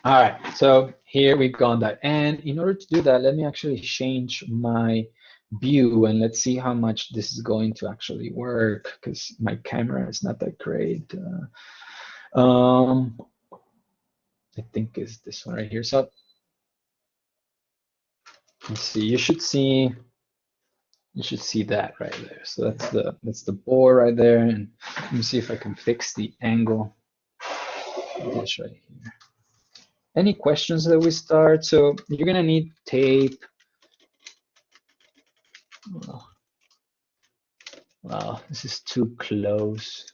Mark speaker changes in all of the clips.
Speaker 1: All right, so here we've gone that. And in order to do that, let me actually change my view and let's see how much this is going to actually work because my camera is not that great. I think is this one right here. So let's see, you should see that right there. So that's the bore right there. And let me see if I can fix the angle of this right here. Any questions that we start? So you're gonna need tape. Oh, wow, this is too close.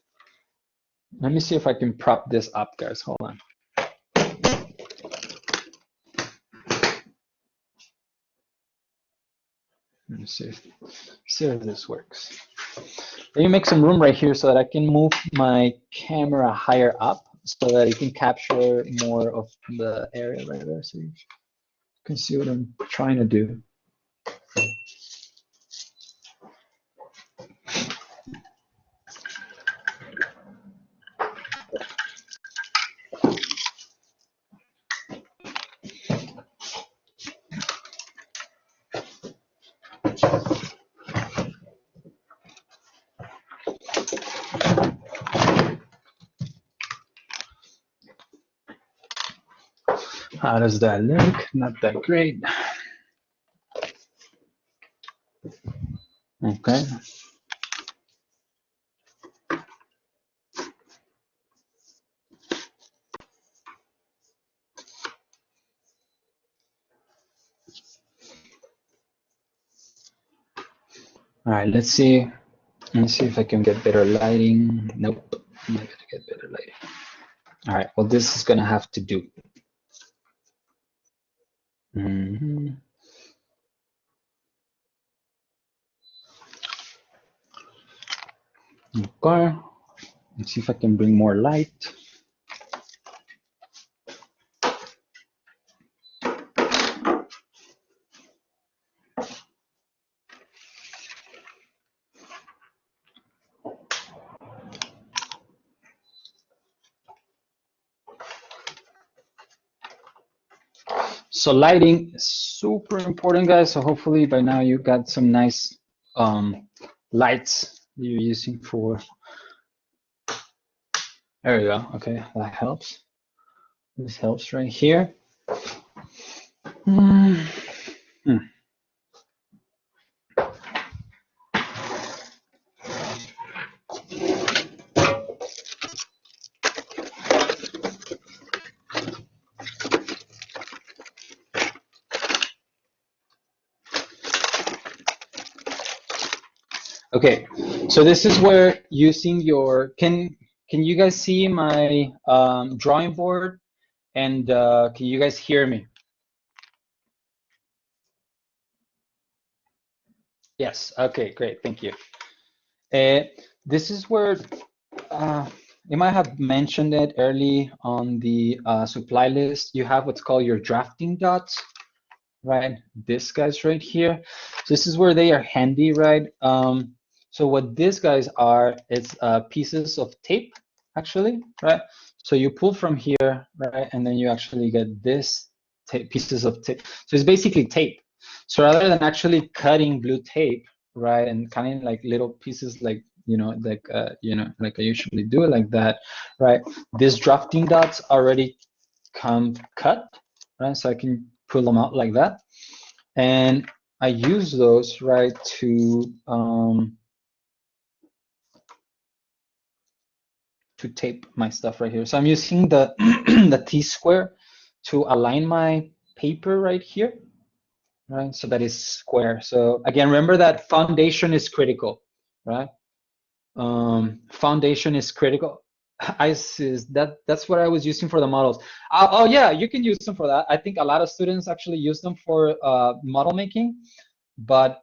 Speaker 1: Let me see if I can prop this up, guys. Hold on. Let me see if this works. Let me make some room right here so that I can move my camera higher up so that it can capture more of the area right there. So you can see what I'm trying to do. How does that look? Not that great. Okay. All right, let's see. Let me see if I can get better lighting. Nope, I'm not gonna get better lighting. All right, well, this is gonna have to do. Okay, let's see if I can bring more light. So lighting is super important, guys. So hopefully by now you got some nice lights that you're using for. There we go. Okay, that helps. This helps right here. Okay, so this is where using your, can you guys see my drawing board? And can you guys hear me? Yes, okay, great, thank you. This is where, you might have mentioned it early on the supply list. You have what's called your drafting dots, right? This guys right here. So this is where they are handy, right? So what these guys are, it's pieces of tape, actually, right? So you pull from here, right? And then you actually get this pieces of tape. So it's basically tape. So rather than actually cutting blue tape, right, and cutting like little pieces like, like I usually do it like that, right? These drafting dots already come cut, right? So I can pull them out like that. And I use those, right, to tape my stuff right here. So I'm using the the T-square to align my paper right here, right, so that is square. So again, remember that foundation is critical, right? Foundation is critical. That's what I was using for the models. Oh yeah, you can use them for that. I think a lot of students actually use them for model making, but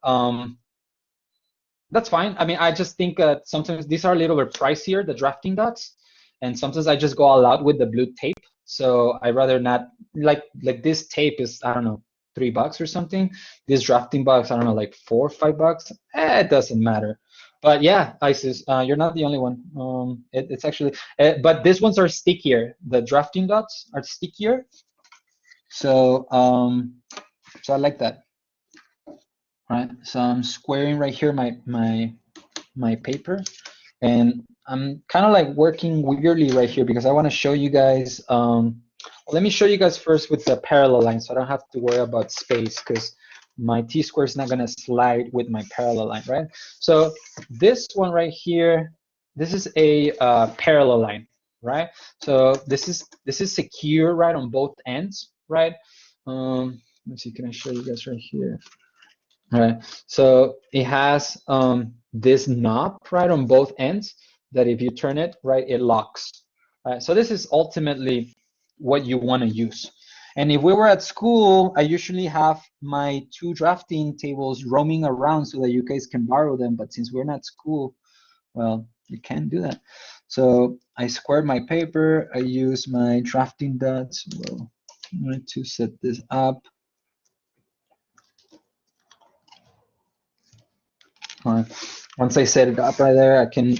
Speaker 1: that's fine. I mean, I just think sometimes these are a little bit pricier, the drafting dots, and sometimes I just go all out with the blue tape. So I rather not, like this tape is, I don't know, $3 or something. This drafting box, I don't know, like $4 or $5. It doesn't matter. But yeah, Isis, you're not the only one. It's actually, but these ones are stickier. The drafting dots are stickier. So so I like that, right? So I'm squaring right here my paper, and I'm kind of like working weirdly right here because I want to show you guys. Let me show you guys first with the parallel line, so I don't have to worry about space because my t-square is not going to slide with my parallel line, right? So this one right here, this is a parallel line, right? So this is secure, right, on both ends, right? Let's see, can I show you guys right here? Right. So it has this knob right on both ends that if you turn it right, it locks. Right. So this is ultimately what you want to use. And if we were at school, I usually have my two drafting tables roaming around so that you guys can borrow them. But since we're not at school, well, you can't do that. So I squared my paper. I use my drafting dots. Well, I'm going to set this up. Once I set it up right there, I can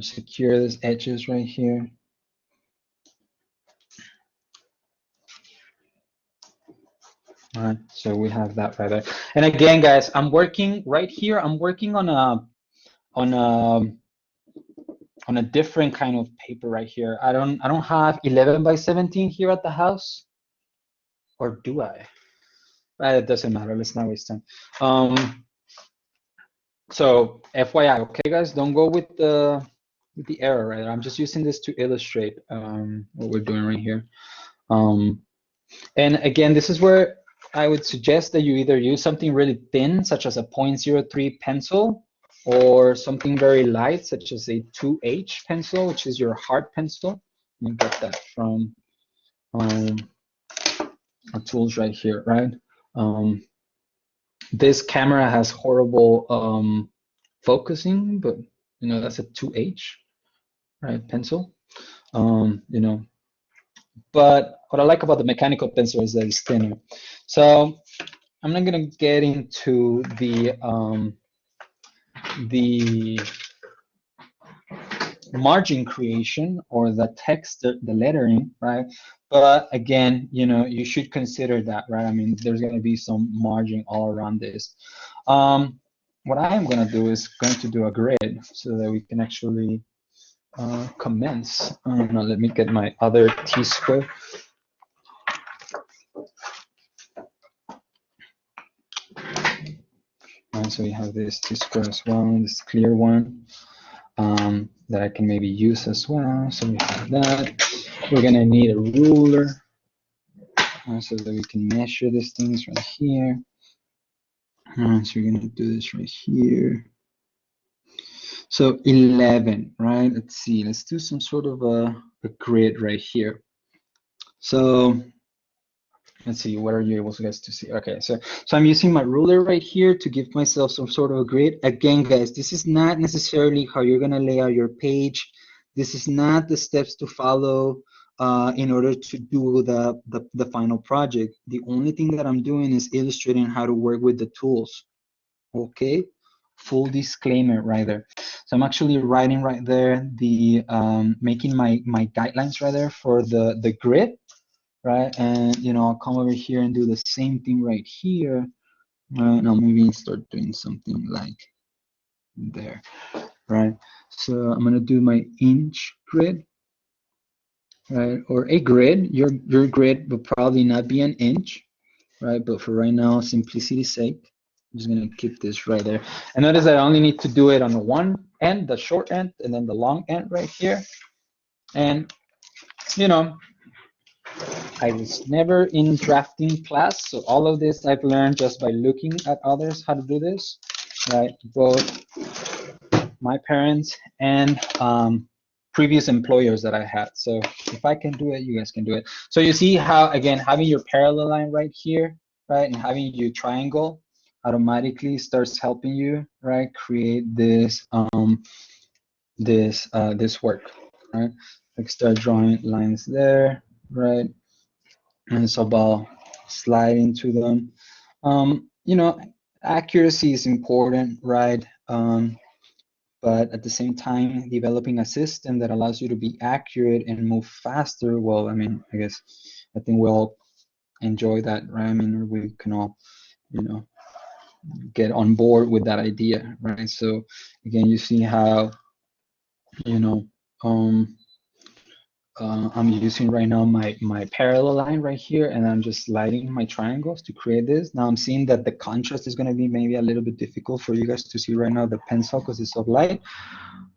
Speaker 1: secure these edges right here. All right, so we have that right there. And again, guys, I'm working right here. I'm working on a different kind of paper right here. I don't have 11 by 17 here at the house, or do I? It doesn't matter. Let's not waste time. So FYI, okay, guys, don't go with the error right there. I'm just using this to illustrate what we're doing right here. And again, this is where I would suggest that you either use something really thin, such as a 0.03 pencil, or something very light, such as a 2H pencil, which is your hard pencil. You get that from our tools right here, right? This camera has horrible focusing, but you know, that's a 2H, right, pencil. You know, but what I like about the mechanical pencil is that it's thinner. So I'm not gonna get into the margin creation or the text, the lettering, right? But again, you know, you should consider that, right? I mean, there's gonna be some margin all around this. What I am gonna do is going to do a grid so that we can actually commence. Now let me get my other t-square. So we have this t-square as well, this clear one that I can maybe use as well. So we have that. We're gonna need a ruler so that we can measure these things right here. So we're gonna do this right here. So 11, right? Let's see. Let's do some sort of a grid right here. So let's see, what are you able to guys to see? Okay, so I'm using my ruler right here to give myself some sort of a grid. Again, guys, this is not necessarily how you're gonna lay out your page. This is not the steps to follow in order to do the final project. The only thing that I'm doing is illustrating how to work with the tools. Okay, full disclaimer right there. So I'm actually writing right there the making my guidelines right there for the grid. Right, and you know, I'll come over here and do the same thing right here. Now maybe start doing something like there, right? So I'm gonna do my inch grid, right, or a grid. Your grid will probably not be an inch, right? But for right now, simplicity's sake, I'm just gonna keep this right there. And notice that I only need to do it on the one end, the short end, and then the long end right here. And you know, I was never in drafting class, so all of this I've learned just by looking at others how to do this, right? Both my parents and previous employers that I had. So if I can do it, you guys can do it. So you see how, again, having your parallel line right here, right, and having your triangle automatically starts helping you, right, create this this work, right? Like start drawing lines there, right? And it's about sliding to them. You know, accuracy is important, right? but at the same time, developing a system that allows you to be accurate and move faster. Well, I mean, I think we all enjoy that, right? I mean, we can all, you know, get on board with that idea, right? So again, you see how, you know, I'm using right now my parallel line right here, and I'm just lighting my triangles to create this. Now I'm seeing that the contrast is going to be maybe a little bit difficult for you guys to see right now, the pencil, because it's so light,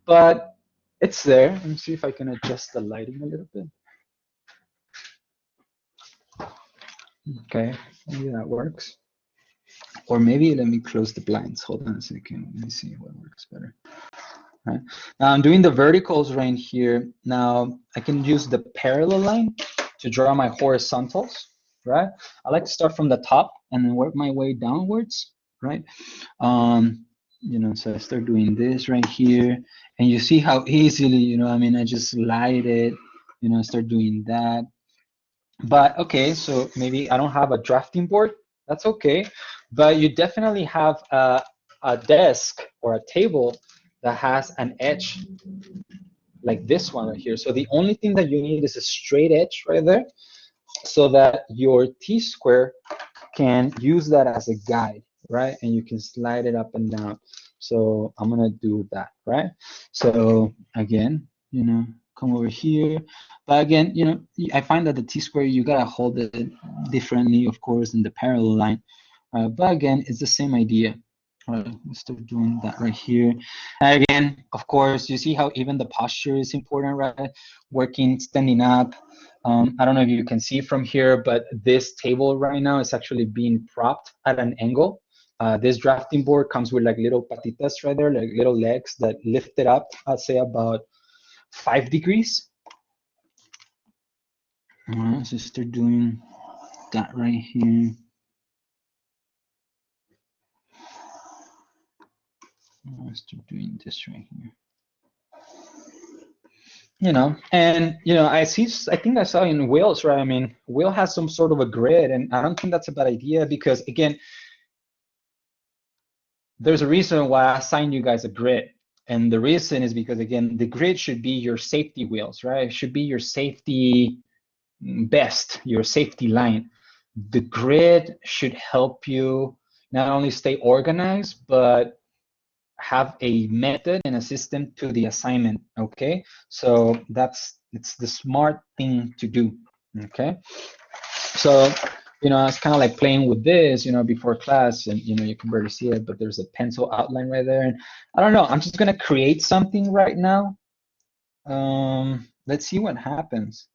Speaker 1: but it's there. Let me see if I can adjust the lighting a little bit. Okay, maybe that works. Or maybe let me close the blinds. Hold on a second. Let me see what works better. Right. Now I'm doing the verticals right here. Now I can use the parallel line to draw my horizontals, right? I like to start from the top and then work my way downwards, right? You know, so I start doing this right here, and you see how easily, you know, I mean, I just light it, you know, start doing that. But okay, so maybe I don't have a drafting board. That's okay, but you definitely have a desk or a table that has an edge like this one right here. So the only thing that you need is a straight edge right there, so that your T-square can use that as a guide, right? And you can slide it up and down. So I'm gonna do that, right? So again, you know, come over here. But again, you know, I find that the T-square, you gotta hold it differently, of course, than the parallel line. But again, it's the same idea. Let's start doing that right here. And again, of course, you see how even the posture is important, right? Working, standing up. I don't know if you can see from here, but this table right now is actually being propped at an angle. This drafting board comes with like little patitas right there, like little legs that lift it up, I'd say about 5 degrees. All right, so start doing that right here. Let's start doing this right here. You know, and you know, I think I saw in Will's, right? I mean, Will has some sort of a grid, and I don't think that's a bad idea, because again, there's a reason why I assigned you guys a grid. And the reason is because, again, the grid should be your safety wheels, right? It should be your safety best, your safety line. The grid should help you not only stay organized, but have a method and a system to the assignment, okay? So it's the smart thing to do, okay? So, you know, I was kind of like playing with this, you know, before class, and, you know, you can barely see it, but there's a pencil outline right there. And I don't know, I'm just going to create something right now. Let's see what happens,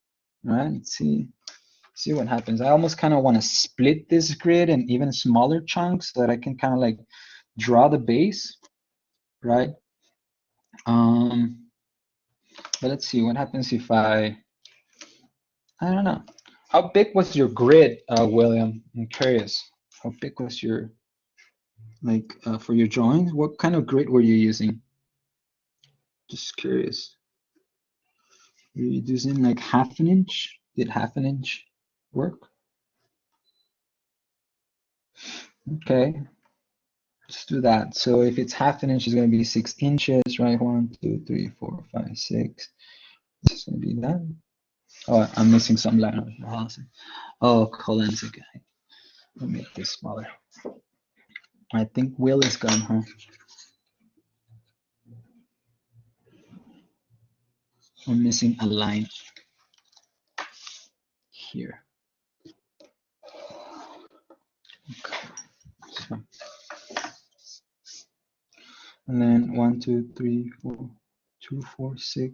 Speaker 1: right? Let's see what happens. I almost kind of want to split this grid in even smaller chunks so that I can kind of like draw the base, right? But let's see what happens if I don't know. How big was your grid, William? I'm curious. How big was your, like, for your drawings? What kind of grid were you using? Just curious. Were you using like 1/2 inch? Did 1/2 inch work? Okay, let's do that. So if it's 1/2 inch, it's going to be 6 inches, right? 1, 2, 3, 4, 5, 6. This is going to be that. Oh, I'm missing some line. Oh, hold on a second. Let me make this smaller. I think Will is gone, huh? I'm missing a line here. Okay. So, and then 1, 2, 3, 4, 2, 4, 6.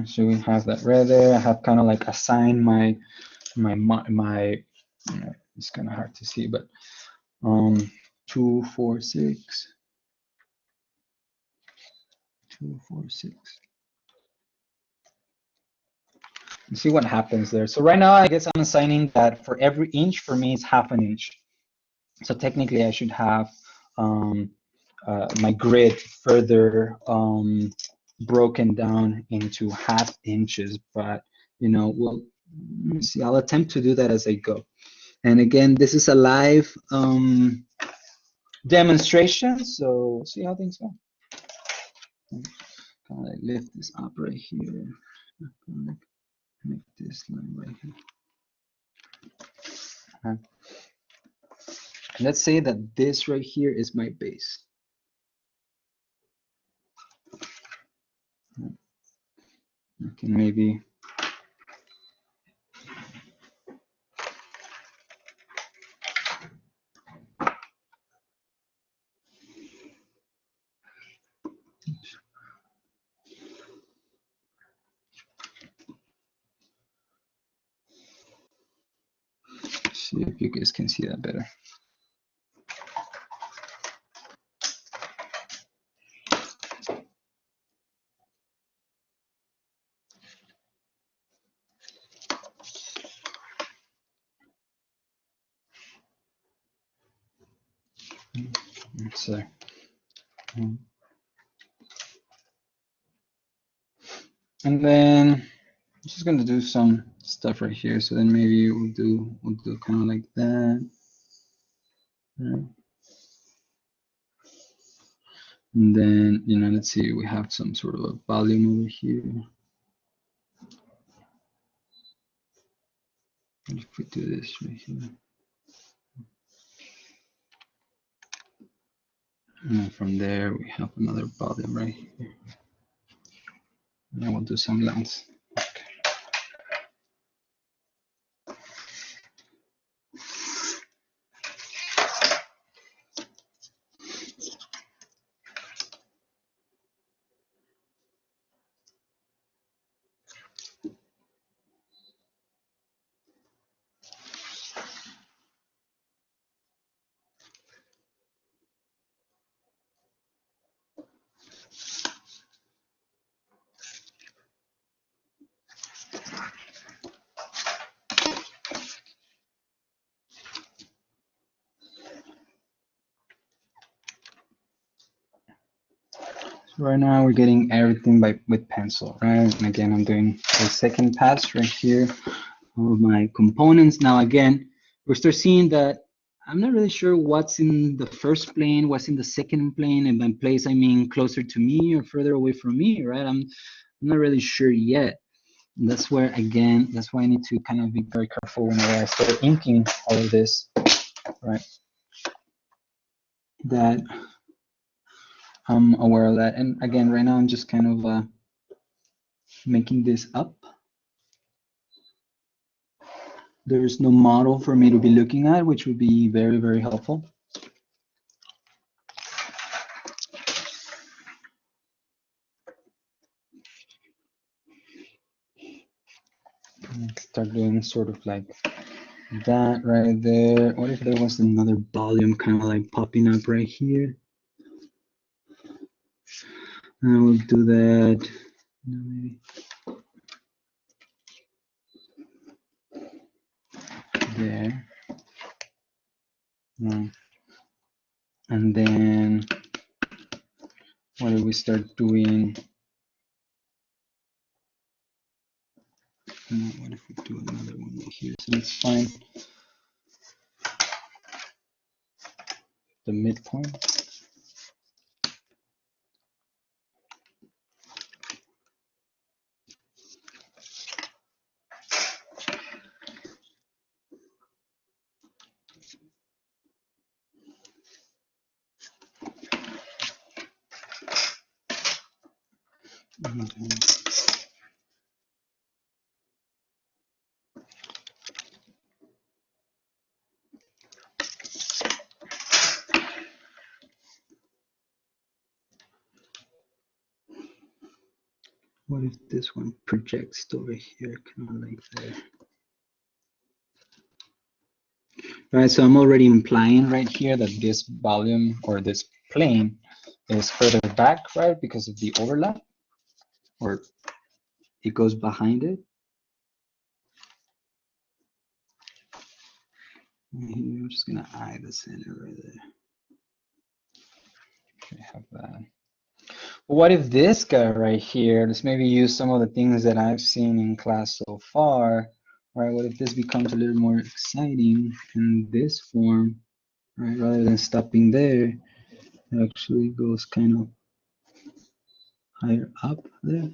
Speaker 1: So we have that right there. I have kind of like assigned my, you know, it's kind of hard to see, but 2, 4, 6, 2, 4, 6. You see what happens there. So right now, I guess I'm assigning that for every inch, for me, it's 1/2 inch. So technically, I should have my grid further broken down into 1/2 inches, but you know, Let me see, I'll attempt to do that as I go. And again, this is a live demonstration, so we'll see how things go. Kind of like lift this up right here. Like make this line right here. Let's say that this right here is my base. I can maybe see if you guys can see that better. So, and then I'm just gonna do some stuff right here. So then maybe we'll do kind of like that. And then, you know, let's see, we have some sort of a volume over here. If we do this right here. And then from there, we have another volume right here. And then we'll do some lengths. Okay. Right now we're getting everything with pencil, right? And again, I'm doing a second pass right here of my components. Now again, we start seeing that I'm not really sure what's in the first plane, what's in the second plane, and by place I mean closer to me or further away from me, right? I'm not really sure yet. And that's where, again, that's why I need to kind of be very careful whenever I start inking all of this, right? That I'm aware of that. And again, right now I'm just kind of making this up. There's no model for me to be looking at, which would be very, very helpful. Start doing sort of like that right there. What if there was another volume kind of like popping up right here? And we'll do that. Maybe there. And then what do we start doing? What if we do another one right here? So let's find the midpoint. What if this one projects over here, kind of like there? Right, so I'm already implying right here that this volume or this plane is further back, right, because of the overlap, or it goes behind it. Here, I'm just gonna eye the center right there. Okay, have that. What if this guy right here, let's maybe use some of the things that I've seen in class so far. right? What if this becomes a little more exciting in this form, right? Rather than stopping there, it actually goes kind of higher up there.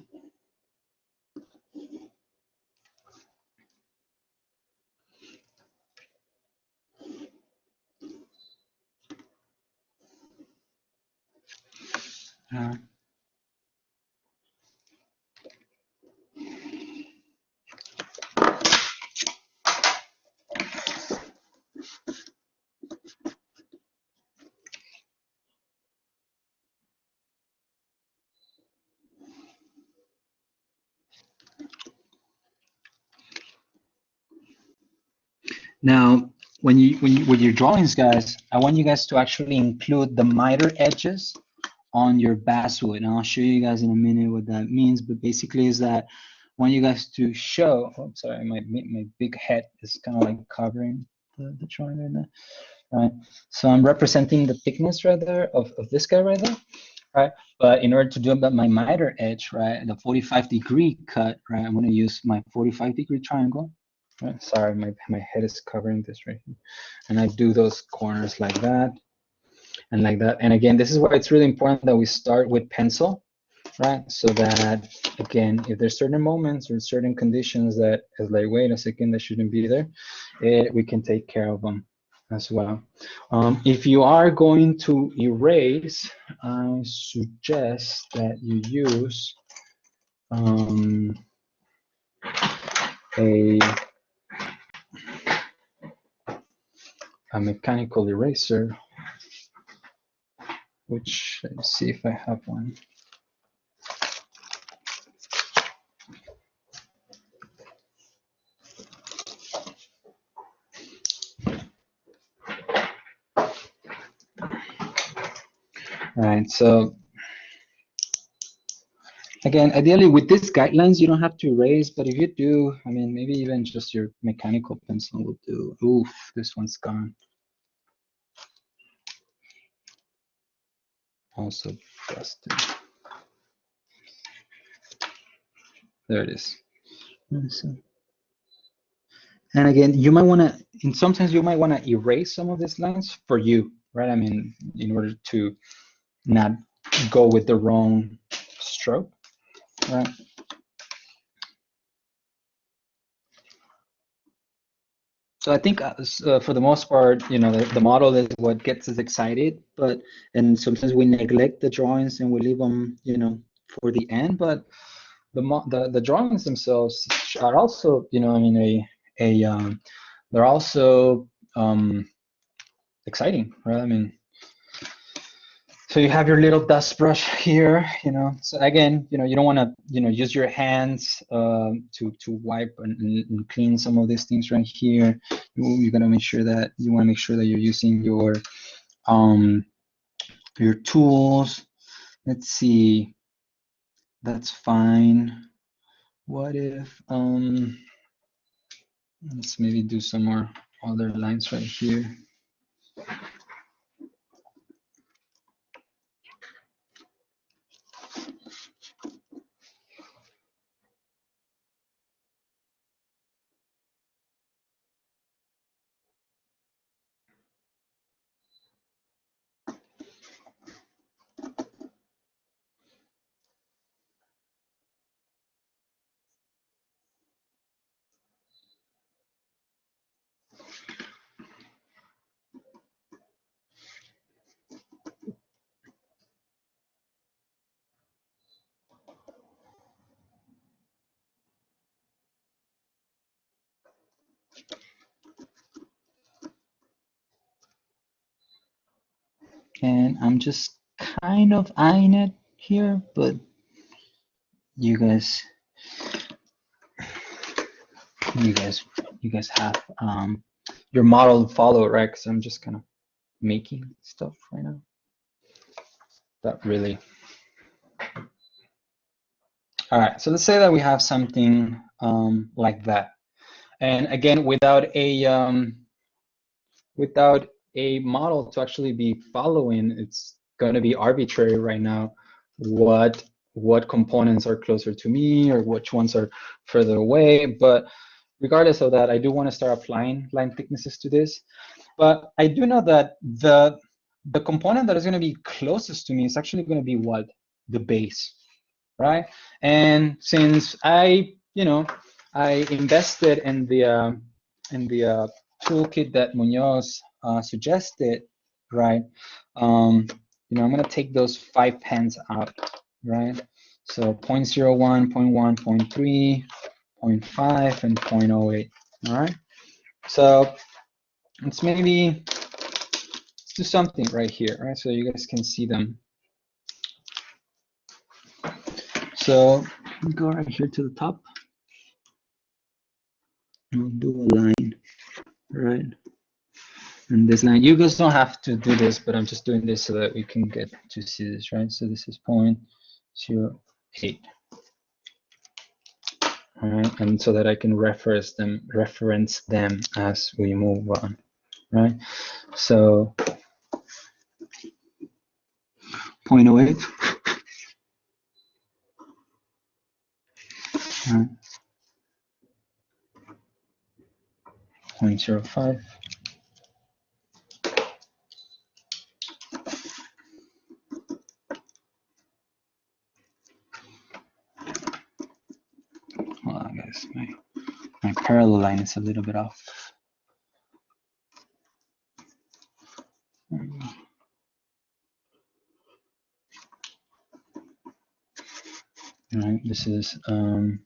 Speaker 1: Uh, Now, with your drawings, guys, I want you guys to actually include the miter edges on your basswood, and I'll show you guys in a minute what that means. But basically, is that I want you guys to show. Oh, sorry, my big head is kind of like covering the drawing right now. Right. So I'm representing the thickness right there of this guy right there. Right. But in order to do about my miter edge, right, the 45-degree cut, right, I'm going to use my 45-degree triangle. Right. Sorry, my head is covering this right here. And I do those corners like that and like that. And again, this is why it's really important that we start with pencil, right? So that, again, if there's certain moments or certain conditions that is like, wait a second, that shouldn't be there, we can take care of them as well. If you are going to erase, I suggest that you use a mechanical eraser, which, let's see if I have one. All right, so again, ideally with these guidelines, you don't have to erase, but if you do, I mean, maybe even just your mechanical pencil will do. Oof, this one's gone. Also busted. There it is. And again, you might want to, and sometimes you might want to erase some of these lines for you, right? I mean, in order to not go with the wrong stroke, right? So I think for the most part, you know, the model is what gets us excited, and sometimes we neglect the drawings and we leave them, you know, for the end. But the drawings themselves are also, you know, I mean, they're also exciting, right? I mean, so you have your little dust brush here, you know. So again, you know, you don't want to, you know, use your hands to wipe and clean some of these things right here. You gotta make sure that you want to make sure that you're using your tools. Let's see, that's fine. What if let's maybe do some more other lines right here. And I'm just kind of eyeing it here, but you guys you guys have your model to follow, right? Because I'm just kind of making stuff right now. That really. All right, so let's say that we have something like that, and again, without a model to actually be following, it's going to be arbitrary right now. What components are closer to me or which ones are further away, but regardless of that, I do want to start applying line thicknesses to this. But I do know that the component that is going to be closest to me is actually going to be what? The base, right? And since I, I invested in the toolkit that Munoz suggested, right? I'm going to take those 5 pens out, right? So 0.01, 0.1, 0.3, 0.5, and 0.08, all right? So let's do something right here, right? So you guys can see them. So go right here to the top. We'll do a line, right? And this line, you guys don't have to do this, but I'm just doing this so that we can get to see this, right? So this is 0.08. All right, and so that I can reference them as we move on, right? So 0.08. Right. 0.05. Hold on, guys. My parallel line is a little bit off. All right, this is 0.03.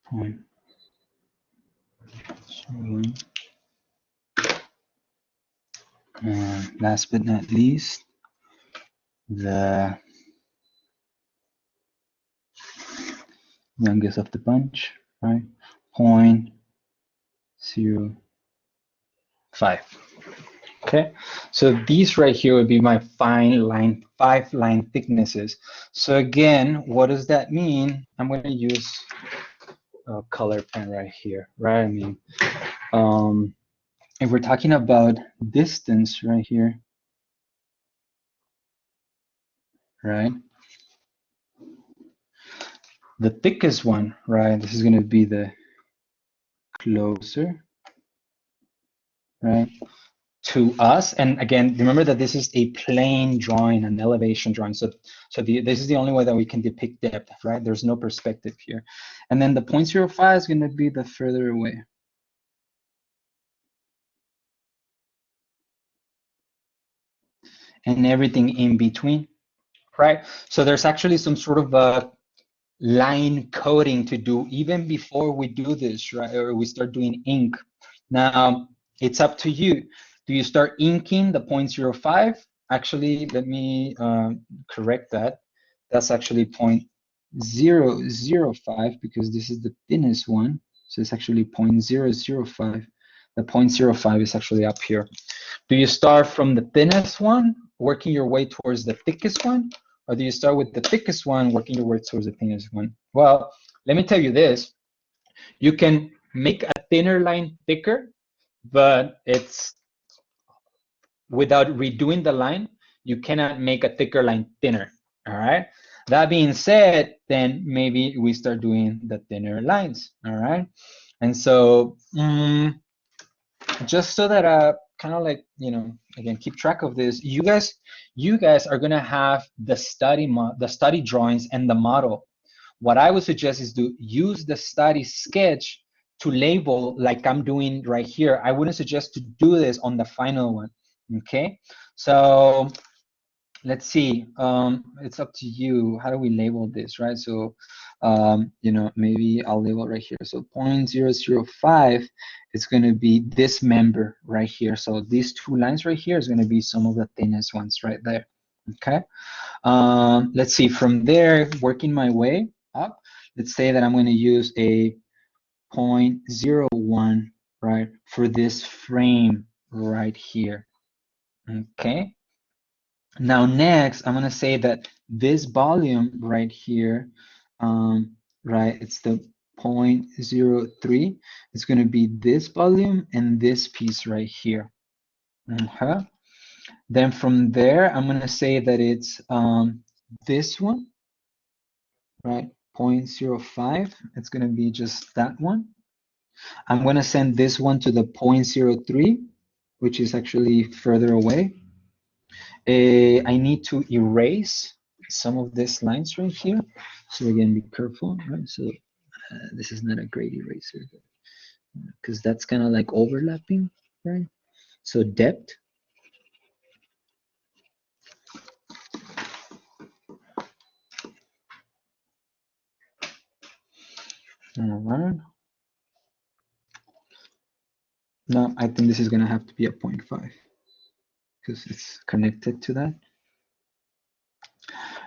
Speaker 1: Point 01. Last but not least, the youngest of the bunch, right? 0.05. Okay, so these right here would be my five line thicknesses. So again, what does that mean? I'm going to use a color pen right here, right? I mean, if we're talking about distance right here, right? The thickest one, right? This is going to be the closer, right, to us. And again, remember that this is a plane drawing, an elevation drawing. So this is the only way that we can depict depth, right? There's no perspective here. And then the 0.05 is going to be the further away. And everything in between, right? So there's actually some sort of a line coding to do even before we do this, right? Or we start doing ink. Now, it's up to you. Do you start inking the 0.05? Actually, let me correct that. That's actually 0.005 because this is the thinnest one. So it's actually 0.005. The 0.05 is actually up here. Do you start from the thinnest one, working your way towards the thickest one? Or do you start with the thickest one, working your way towards the thinnest one? Well, let me tell you this. You can make a thinner line thicker, but it's without redoing the line, you cannot make a thicker line thinner, all right? That being said, then maybe we start doing the thinner lines, all right? And so just so that kind of like, again, keep track of this, you guys are gonna have the study drawings and the model. What I would suggest is to use the study sketch to label like I'm doing right here. I wouldn't suggest to do this on the final one, okay? So let's see, it's up to you. How do we label this, right? So, maybe I'll label right here. So 0.005 is going to be this member right here. So these two lines right here is going to be some of the thinnest ones right there, okay? Let's see, from there, working my way up, let's say that I'm going to use a 0.01, right, for this frame right here, okay? Now next, I'm gonna say that this volume right here, right, it's the 0.03, it's going to be this volume and this piece right here. Okay. Then from there, I'm going to say that it's this one, right? 0.05. It's going to be just that one. I'm going to send this one to the 0.03, which is actually further away. I need to erase some of these lines right here. So again, be careful, right? So this is not a great eraser because that's kind of like overlapping, right? So depth. All right. No, I think this is going to have to be a 0.5 because it's connected to that.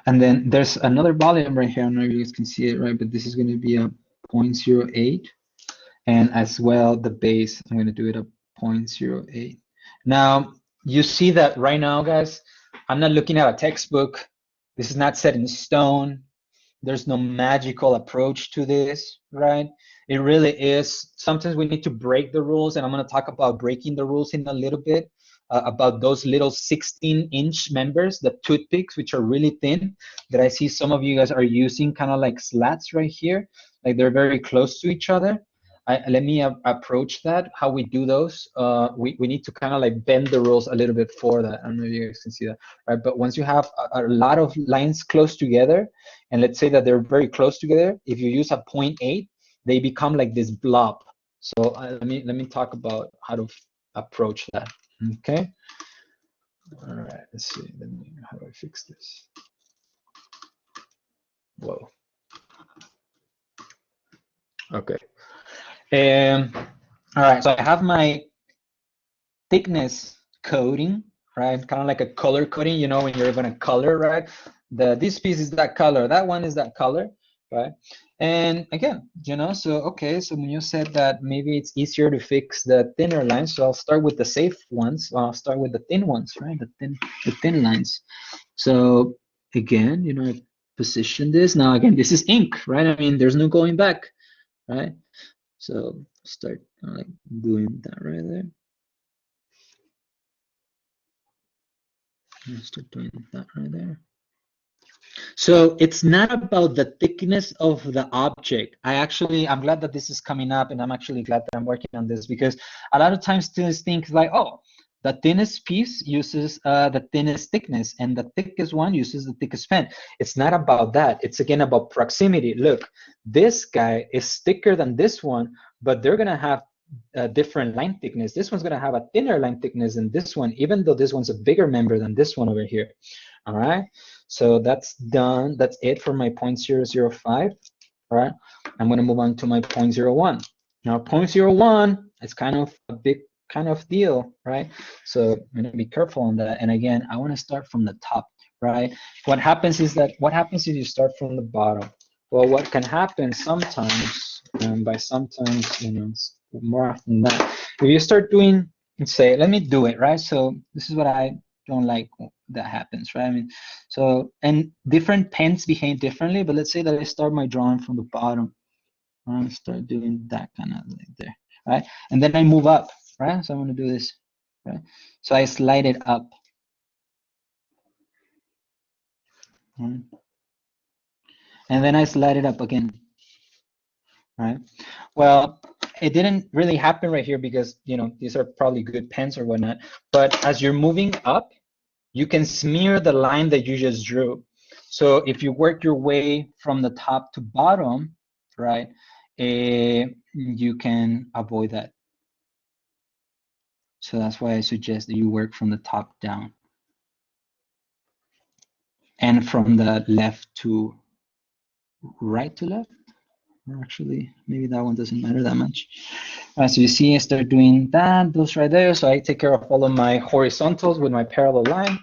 Speaker 1: And then there's another volume right here. I don't know if you guys can see it, right? But this is going to be a 0.08. And as well, the base, I'm going to do it a 0.08. Now, you see that right now, guys, I'm not looking at a textbook. This is not set in stone. There's no magical approach to this, right? It really is. Sometimes we need to break the rules, and I'm going to talk about breaking the rules in a little bit, about those little 16-inch members, the toothpicks, which are really thin, that I see some of you guys are using kind of like slats right here, like they're very close to each other. Let me approach that, how we do those. We need to kind of like bend the rules a little bit for that. I don't know if you guys can see that, right? But once you have a lot of lines close together, and let's say that they're very close together, if you use a 0.8, they become like this blob. So let me talk about how to approach that. Okay. All right. Let's see. How do I fix this? Whoa. Okay. All right. So I have my thickness coding, right? Kind of like a color coding, you know, when you're going to color, right? This piece is that color, that one is that color, right? And again, you know, so okay, so when you said that maybe it's easier to fix the thinner lines, so I'll start with the safe ones. I'll start with the thin ones, right? The thin lines. So again, you know, I position this. Now again, this is ink, right? I mean, there's no going back, right? So start like doing that right there. Start doing that right there. So it's not about the thickness of the object. I'm glad that this is coming up, and I'm actually glad that I'm working on this, because a lot of times students think like, oh, the thinnest piece uses the thinnest thickness, and the thickest one uses the thickest pen. It's not about that. It's again about proximity. Look, this guy is thicker than this one, but they're gonna have a different line thickness. This one's gonna have a thinner line thickness than this one, even though this one's a bigger member than this one over here. All right, so that's done. That's it for my 0.005. All right, I'm gonna move on to my 0.01. Now 0.01 is kind of a big kind of deal, right? So I'm gonna be careful on that. And again, I wanna start from the top, right? What happens is you start from the bottom. Well, what can happen sometimes, and by sometimes, you know, it's more often than that, if you start doing, let's say, let me do it, right? So this is what I don't like that happens, right? I mean, so, and different pens behave differently, but let's say that I start my drawing from the bottom. I start doing that kind of like there, right? And then I move up, right? So I'm gonna do this, right? So I slide it up. Right? And then I slide it up again, right? Well, it didn't really happen right here because, you know, these are probably good pens or whatnot, but as you're moving up, you can smear the line that you just drew. So if you work your way from the top to bottom, right, you can avoid that. So that's why I suggest that you work from the top down and from the left to right to left. Actually, maybe that one doesn't matter that much. So you see I start doing that, those right there. So I take care of all of my horizontals with my parallel line.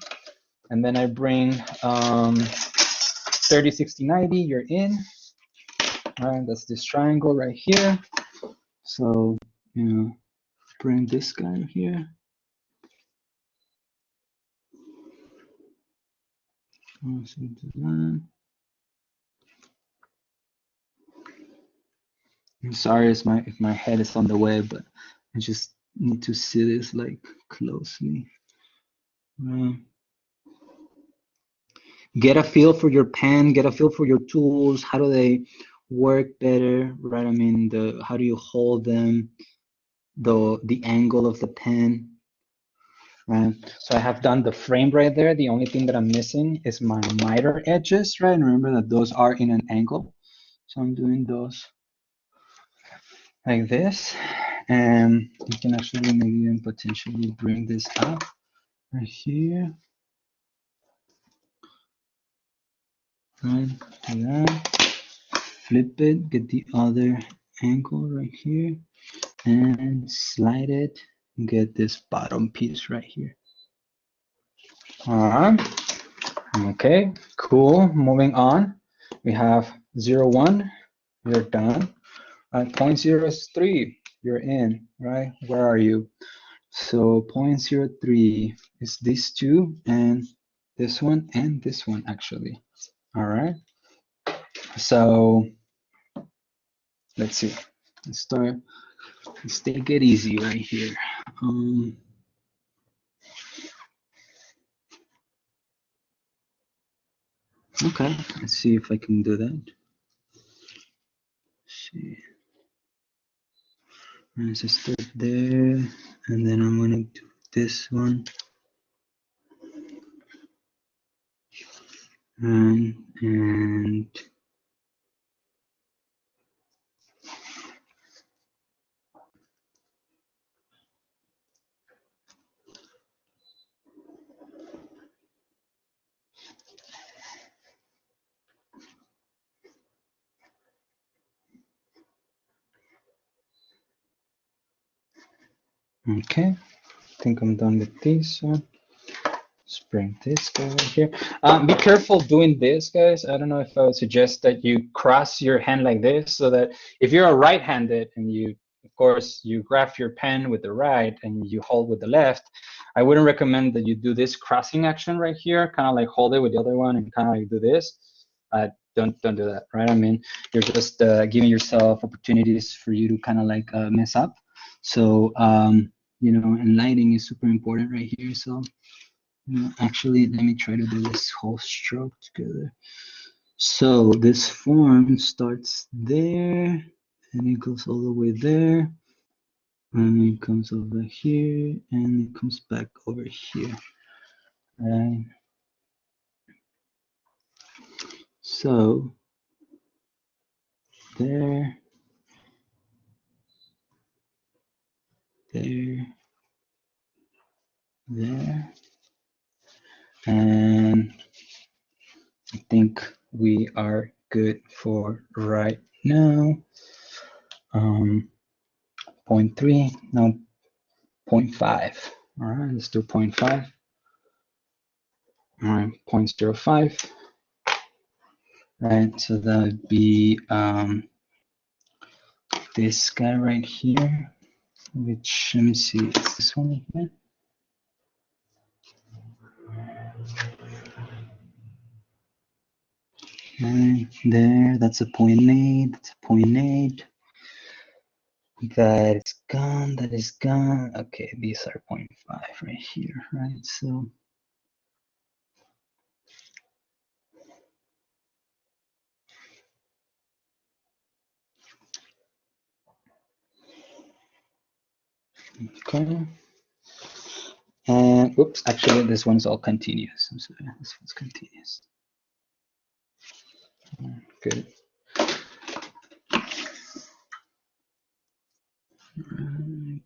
Speaker 1: And then I bring 30, 60, 90, you're in. All right, that's this triangle right here. So, you know, bring this guy here. I'm sorry if my head is on the way, but I just need to see this like closely. Get a feel for your pen, get a feel for your tools. How do they work better, right? I mean, how do you hold them, the angle of the pen, right? So I have done the frame right there. The only thing that I'm missing is my miter edges, right? Remember that those are in an angle. So I'm doing those like this. And you can actually maybe even potentially bring this up right here, right? Do that. Flip it, get the other angle right here, and slide it, get this bottom piece right here. All right. Okay, cool. Moving on. We have 0, 1, you're done. 0.03, you're in, right? Where are you? So 0.03 is these two and this one actually. All right. So let's see. Let's start. Let's take it easy right here. Okay, let's see if I can do that. Let's see. Let's just start there, and then I'm gonna do this one, and okay. I think I'm done with this one. Let's bring this guy right here. Be careful doing this, guys. I don't know if I would suggest that you cross your hand like this, so that if you're a right-handed and you, of course, you grab your pen with the right and you hold with the left, I wouldn't recommend that you do this crossing action right here, kind of like hold it with the other one and kind of like do this. Don't do that, right? I mean, you're just giving yourself opportunities for you to kind of like mess up. So, you know, and lighting is super important right here. So, actually, let me try to do this whole stroke together. So this form starts there, and it goes all the way there, and it comes over here, and it comes back over here. Right. So there, there, there, and I think we are good for right now. 0.3, no, 0.5. All right, let's do 0.5. All right, 0.05. Right, so that would be this guy right here, which, let me see, it's this one here. Right there, that's a 0.8, that's a 0.8. That is gone, that is gone. Okay, these are 0.5 right here, right? So okay. And oops, actually this one's all continuous. I'm sorry, this one's continuous. Good.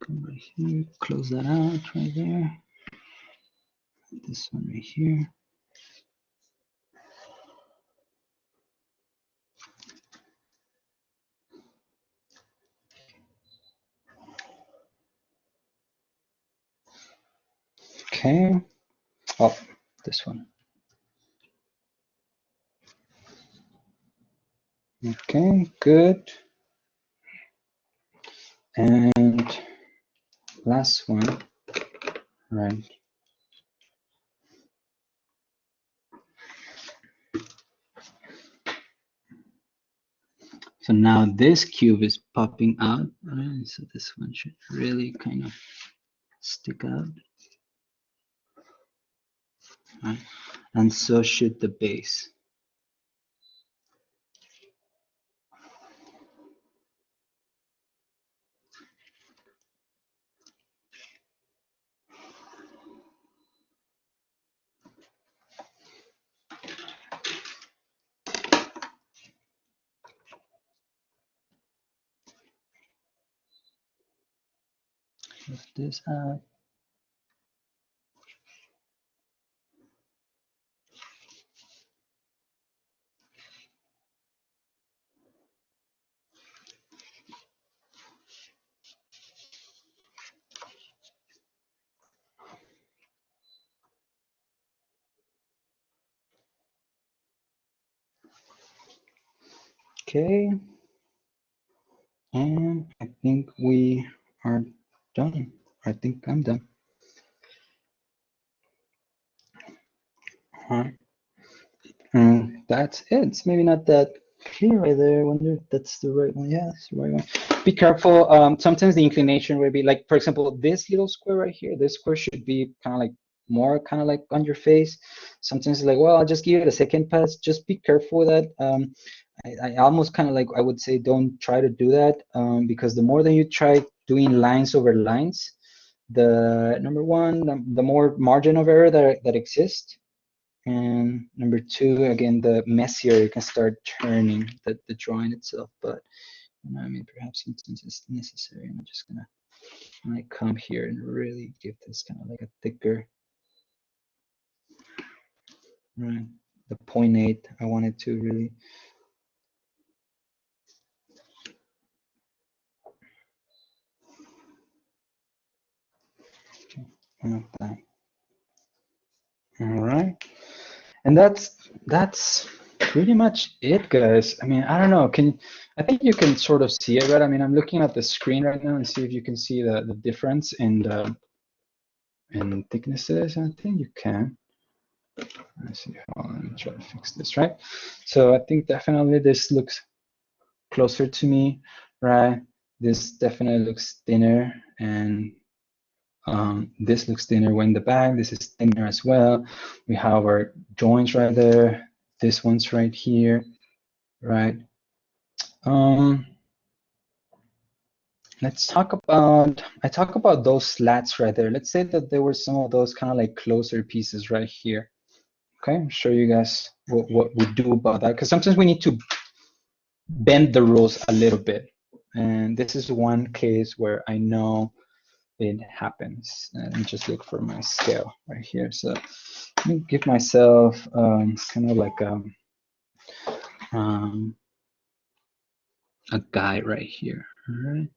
Speaker 1: Come right here, close that out right there. This one right here. Okay. Oh, this one. Okay, good. And last one, right? So now this cube is popping out, right? So this one should really kind of stick out, right? And so should the base. Lift this up. Okay. And I think we are done. I think I'm done. All right. And that's it. It's maybe not that clear right there. I wonder if that's the right one. Yeah, it's the right one. Be careful. Sometimes the inclination will be like, for example, this little square right here, this square should be kind of like more kind of like on your face. Sometimes it's like, well, I'll just give it a second pass. Just be careful with that. I almost kind of like, I would say, don't try to do that because the more that you try doing lines over lines, the number one, the more margin of error that exists. And number two, again, the messier you can start turning the drawing itself. But you know, I mean, perhaps sometimes it's necessary. I'm just gonna like come here and really give this kind of like a thicker, right? The 0.8, I wanted to really. Like that. All right. And that's pretty much it, guys. I mean, I don't know. I think you can sort of see it, right? I mean, I'm looking at the screen right now and see if you can see the difference in thicknesses. I think you can. Let's see. Let me try to fix this, right? So I think definitely this looks closer to me, right? This definitely looks thinner, and this looks thinner when the back. This is thinner as well. We have our joints right there. This one's right here, right? Let's talk about, I talk about those slats right there. Let's say that there were some of those kind of like closer pieces right here. Okay, I'm show you guys what we do about that, because sometimes we need to bend the rules a little bit. And this is one case where I know it happens. Let me just look for my scale right here. So let me give myself kind of like a guide right here. All right.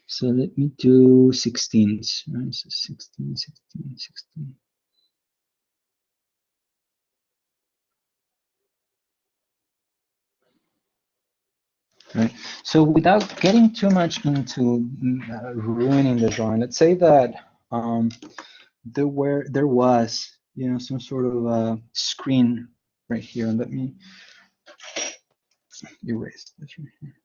Speaker 1: So let me do 16s. Right? So 16, 16, 16. Right. So without getting too much into ruining the drawing, let's say that there was, you know, some sort of a screen right here. Let me erase this right here.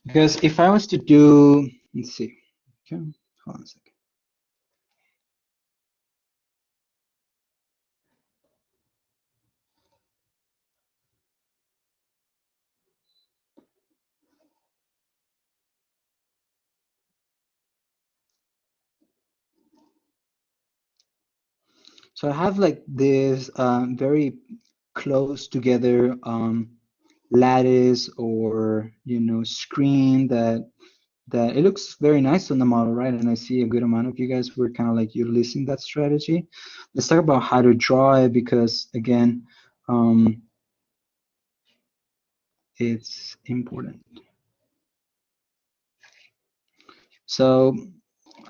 Speaker 1: Because if I was to do, let's see, okay, hold on a second. So I have like this very close together lattice or, you know, screen that it looks very nice on the model, right? And I see a good amount of you guys were kind of like utilizing that strategy. Let's talk about how to draw it, because again, it's important. So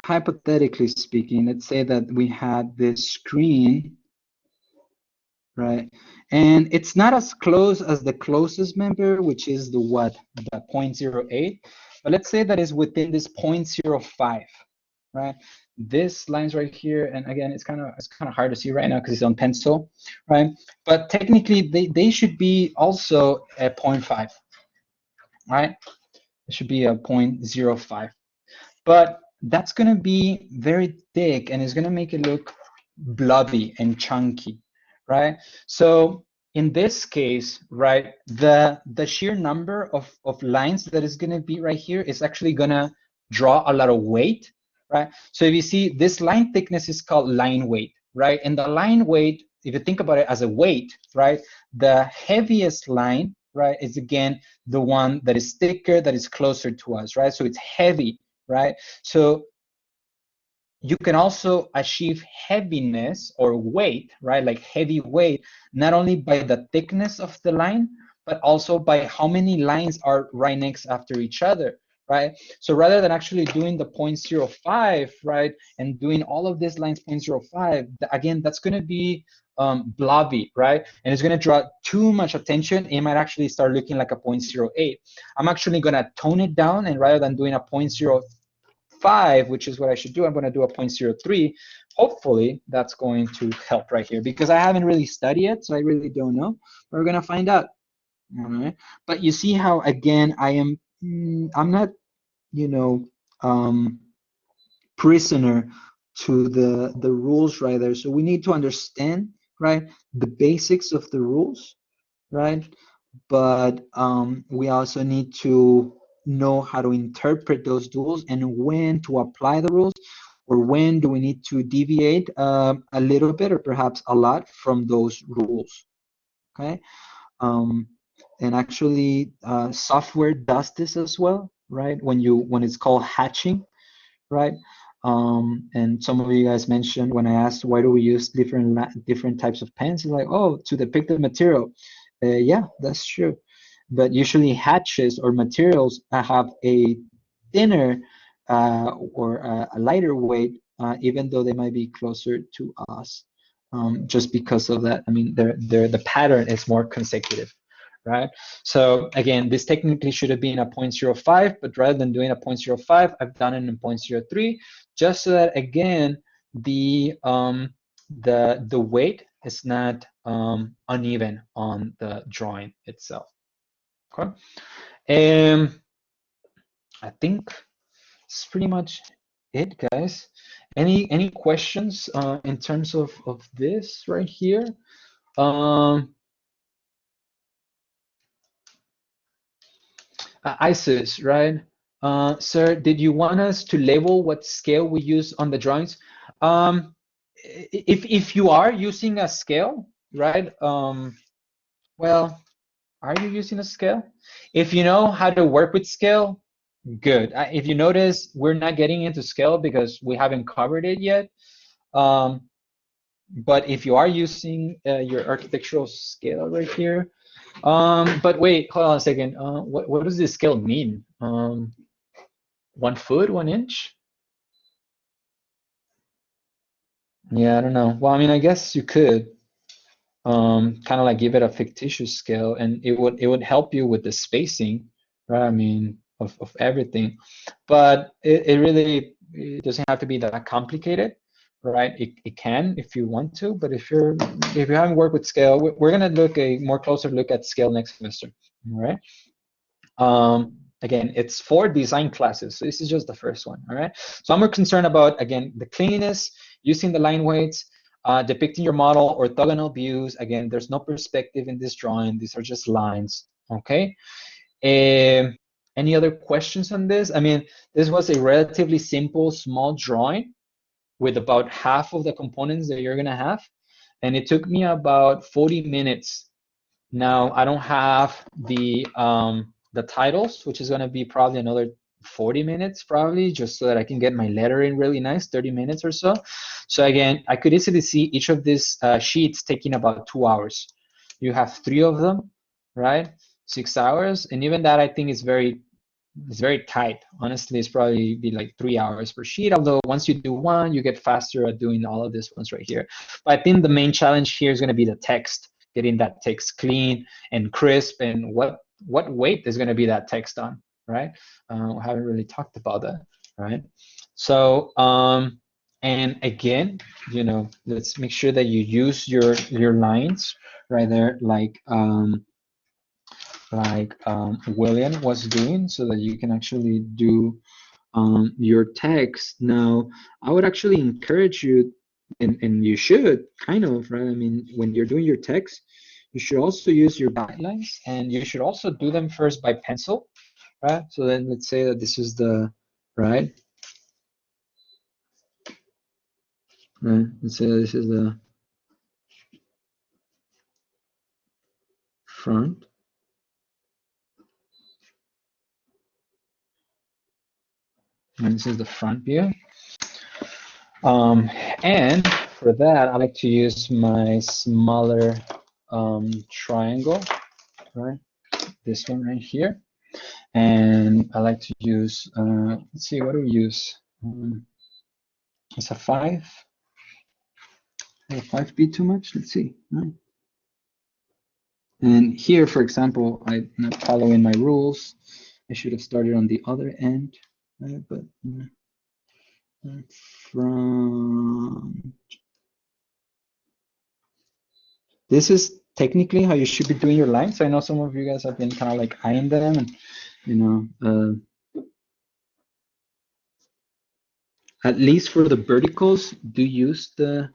Speaker 1: hypothetically speaking, let's say that we had this screen, right? And it's not as close as the closest member, which is the what? The 0.08. But let's say that is within this 0.05, right? This line's right here, and again, it's kind of hard to see right now because it's on pencil, right? But technically, they should be also at 0.5, right? It should be a 0.05. But that's going to be very thick and it's going to make it look blobby and chunky, right? So in this case, right, the sheer number of lines that is going to be right here is actually going to draw a lot of weight, right? So if you see, this line thickness is called line weight, right? And the line weight, if you think about it as a weight, right, the heaviest line, right, is again the one that is thicker, that is closer to us, right? So it's heavy, right? So you can also achieve heaviness or weight, right? Like heavy weight, not only by the thickness of the line, but also by how many lines are right next after each other, right? So rather than actually doing the 0.05, right, and doing all of these lines 0.05, again, that's going to be blobby, right? And it's going to draw too much attention. It might actually start looking like a 0.08. I'm actually going to tone it down, and rather than doing a 0.05, which is what I should do, I'm going to do a 0.03. Hopefully, that's going to help right here because I haven't really studied it, so I really don't know. We're going to find out. All right. But you see how, again, I'm not, you know, prisoner to the rules right there. So we need to understand, right, the basics of the rules, right? But we also need to know how to interpret those rules and when to apply the rules, or when do we need to deviate a little bit or perhaps a lot from those rules, okay? And actually, software does this as well, right? When it's called hatching, right? And some of you guys mentioned when I asked why do we use different types of pens, it's like, oh, to depict the material. Yeah, that's true. But usually hatches or materials have a thinner or a lighter weight, even though they might be closer to us. Just because of that, I mean, the pattern is more consecutive, right? So again, this technically should have been a 0.05, but rather than doing a 0.05, I've done it in 0.03, just so that again, the weight is not uneven on the drawing itself. Okay, and I think it's pretty much it, guys. Any questions in terms of this right here? ISIS, right? Sir, did you want us to label what scale we use on the drawings? If you are using a scale, right? Well, are you using a scale? If you know how to work with scale, good. If you notice, we're not getting into scale because we haven't covered it yet. But if you are using your architectural scale right here, but wait, hold on a second. What does this scale mean? 1 foot, 1 inch? Yeah, I don't know. Well, I mean, I guess you could kind of like give it a fictitious scale, and it would help you with the spacing, right? I mean, of everything, but it really it doesn't have to be that complicated, right? It can if you want to, but if you haven't worked with scale, we're gonna look a more closer look at scale next semester, all right? Again, it's 4 design classes, so this is just the first one, all right? So I'm more concerned about, again, the cleanliness, using the line weights, depicting your model, orthogonal views. Again, there's no perspective in this drawing. These are just lines, okay? Any other questions on this? I mean, this was a relatively simple, small drawing with about half of the components that you're gonna have, and it took me about 40 minutes. Now, I don't have the titles, which is gonna be probably another 40 minutes probably, just so that I can get my lettering really nice, 30 minutes or so. So again, I could easily see each of these sheets taking about 2 hours. You have 3 of them, right? 6 hours, and even that I think is very tight. Honestly, it's probably be like 3 hours per sheet, although once you do one, you get faster at doing all of these ones right here. But I think the main challenge here is gonna be the text, getting that text clean and crisp, and what weight is gonna be that text on, right? We haven't really talked about that, right? So, and again, you know, let's make sure that you use your lines right there, William was doing, so that you can actually do your text. Now, I would actually encourage you, and you should kind of, right? I mean, when you're doing your text, you should also use your guidelines, and you should also do them first by pencil, right? So then let's say that this is the, right? Right. Let's say this is the front. And this is the front view. And for that, I like to use my smaller triangle, right? This one right here. And I like to use, let's see, what do we use? It's a 5. Will 5 be too much? Let's see. No. And here, for example, I'm not following my rules. I should have started on the other end, right? But from this is technically how you should be doing your lines. So I know some of you guys have been kind of like eyeing them, and you know, at least for the verticals, do use the.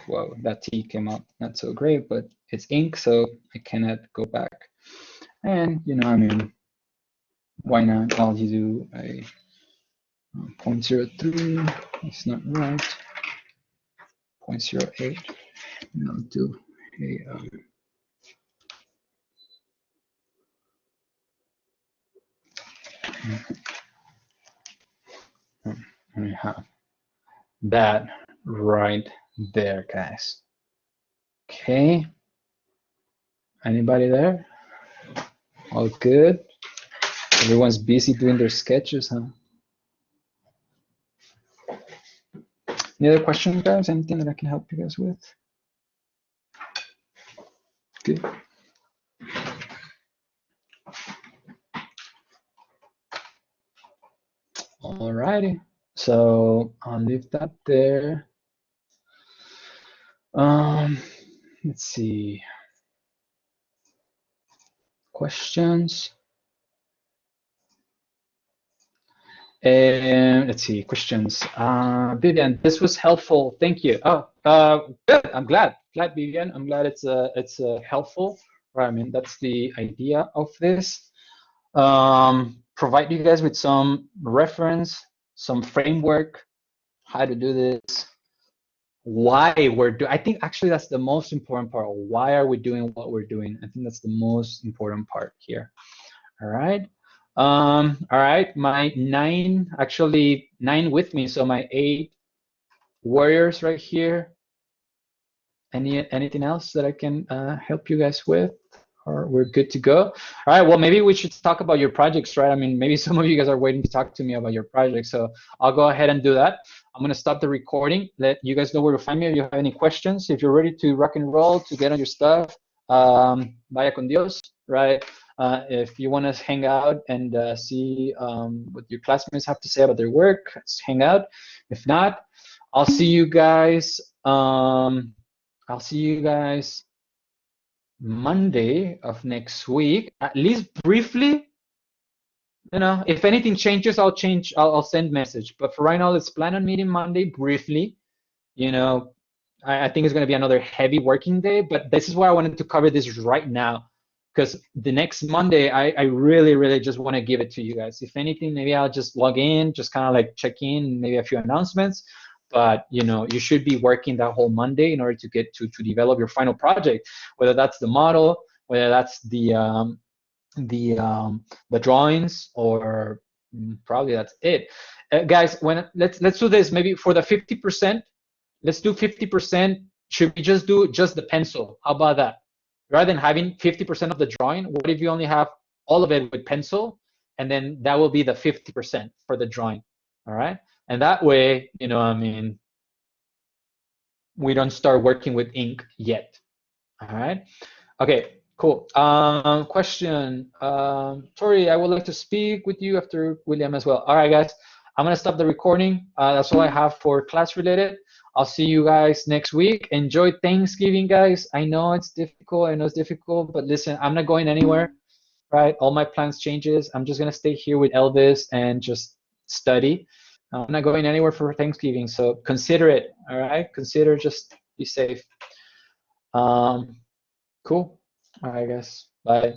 Speaker 1: Whoa, that T came out not so great, but it's ink, so I cannot go back. And you know, I mean, why not? I'll do a 0.03. It's not right. 0.08. And I'll do a. I have that right there, guys. Okay. Anybody there? All good? Everyone's busy doing their sketches, huh? Any other questions, guys? Anything that I can help you guys with? Good. All righty. So I'll leave that there. Let's see. Questions? Let's see, questions. Vivian, this was helpful. Thank you. Oh, good. I'm glad. Vivian. I'm glad it's helpful. Right. I mean, that's the idea of this. Provide you guys with some reference, some framework, how to do this, why we're doing. I think actually that's the most important part. Why are we doing what we're doing? I think that's the most important part here. All right. All right, my 9, actually 9 with me, so my 8 warriors right here. Anything else that I can help you guys with, or we're good to go? All right, well, maybe we should talk about your projects, right? I mean, maybe some of you guys are waiting to talk to me about your project, so I'll go ahead and do that. I'm gonna stop the recording, let you guys know where to find me if you have any questions. If you're ready to rock and roll, to get on your stuff, vaya con Dios, right? If you want to hang out and see what your classmates have to say about their work, let's hang out. If not, I'll see you guys. I'll see you guys Monday of next week, at least briefly. You know, if anything changes, I'll change. I'll send message. But for right now, let's plan on meeting Monday briefly. You know, I think it's going to be another heavy working day, but this is why I wanted to cover this right now, because the next Monday, I really, really just want to give it to you guys. If anything, maybe I'll just log in, just kind of like check in, maybe a few announcements. But you know, you should be working that whole Monday in order to get to develop your final project, whether that's the model, whether that's the drawings, or probably that's it. Guys, let's do this. Maybe for the 50%. Let's do 50%. Should we just do just the pencil? How about that? Rather than having 50% of the drawing, what if you only have all of it with pencil? And then that will be the 50% for the drawing. All right. And that way, you know, I mean, we don't start working with ink yet. All right. Okay, cool. Question. Tori, I would like to speak with you after William as well. All right, guys. I'm gonna stop the recording. That's all I have for class related. I'll see you guys next week. Enjoy Thanksgiving, guys. I know it's difficult. I know it's difficult, but listen, I'm not going anywhere. Right? All my plans changes. I'm just gonna stay here with Elvis and just study. I'm not going anywhere for Thanksgiving, so consider it. All right, consider just be safe. Um, cool. All right, guys. Bye.